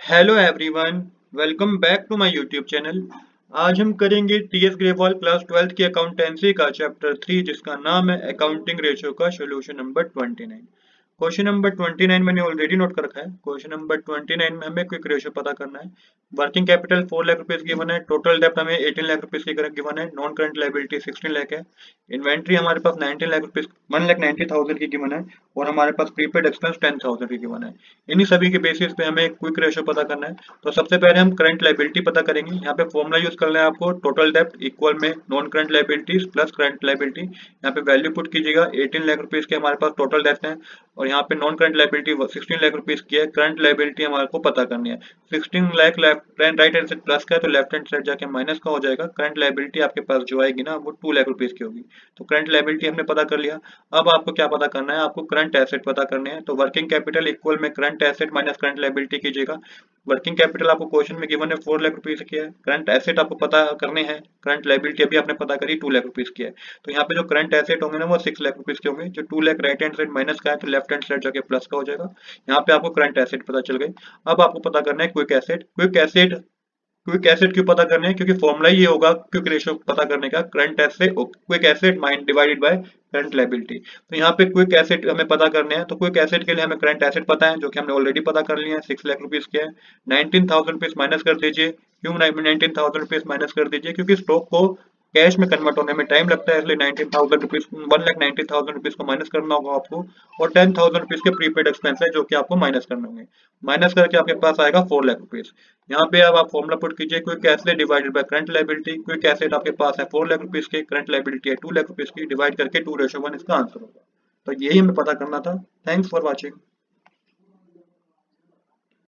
Hello everyone, welcome back to my YouTube channel. आज हम करेंगे टीएस ग्रेवाल क्लास 12th की अकाउंटेंसी का चैप्टर 3 जिसका नाम है अकाउंटिंग रेशियो का सॉल्यूशन नंबर 29। क्वेश्चन नंबर 29 मैंने ऑलरेडी नोट कर रखा है। क्वेश्चन नंबर 29 में हमें क्विक रेशियो पता करना है। Working capital 4 lakh rupees given है, टोटल डेप्ट हमें 18 लाख रुपीस की गिवन है, नॉन करंट लायबिलिटी 16 लाख है, इन्वेंट्री हमारे पास 19 लाख रुपीस 1,90,000 की गिवन है और हमारे पास प्रीपेड एक्सपेंस 10,000 की गिवन है। इन्हीं सभी के बेसिस पे हमें क्विक रेशियो पता करना है। तो सबसे पहले हम करंट लायबिलिटी पता करेंगे। यहाँ पे फॉर्मूला यूज करना है आपको, टोटल डेप्ट इक्वल में non current liabilities plus current liability. यहाँ पे वैल्यू पुट कीजिएगा, 18 लाख रुपीस के हमारे पास टोटल डेप्ट है और यहाँ पे non current liability 16 lakh rupees की है। करंट लायबिलिटी हमारे को पता करनी है। 16 lakh right hand side plus का है तो लेफ्ट हैंड साइड जाके माइनस का हो जाएगा। करंट लायबिलिटी आपके पास जो आएगी ना वो 2 लाख रुपीस की होगी। तो करंट लायबिलिटी हमने पता कर लिया। अब आपको क्या पता करना है, आपको करंट एसेट पता करने हैं। तो वर्किंग कैपिटल इक्वल में current asset minus current liability कीजिएगा। वर्किंग कैपिटल आपको क्वेश्चन में गिवन है 4 लाख रुपीस की है। करंट एसेट आपको पता करने हैं, करंट लायबिलिटी अभी आपने पता करी 2 लाख रुपीस की है। तो यहाँ पे जो करंट एसेट होंगे ना वो 6 लाख रुपीस के होंगे। जो 2 lakh right hand side minus का है तो लेफ्ट हैंड साइड जाके प्लस का हो जाएगा। यहाँ पे आपको करंट एसेट पता चल गई। अब आपको पता करना है क्विक एसेट। क्विक एसेट क्यों पता करने हैं, क्योंकि फॉर्मूला ये होगा क्विक रेशियो पता करने का, current asset quick asset mind divided by current liability. तो यहाँ पे क्विक एसेट हमें पता करने हैं। तो क्विक एसेट के लिए हमें करंट एसेट पता है जो कि हमने ऑलरेडी पता कर लिया है, 6 लाख रुपीस के है। 19,000 रुपीस माइनस कर दीजिए। क्यों 19,000 रुपीस माइनस कर दीजिए, क्योंकि स्टॉक को कैश में कन्वर्ट होने में टाइम लगता है, इसलिए 19,000 रुपीज 1,90,000 रुपीज को माइनस करना होगा आपको। और 10,000 रुपीज के प्रीपेड एक्सपेंस है जो कि आपको माइनस करने होंगे। माइनस करके आपके पास आएगा 4 लाख रुपीज। यहाँ पे अब आप फॉर्मुला पुट कीजिए, quick asset divided by current liability. Quick asset आपके पास है 4 लाख रुपीज के, करंट लायबिलिटी है 2 लाख रुपीज की, डिवाइड करके 2:1 इसका आंसर होगा। तो यही हमें पता करना था। Thanks for watching.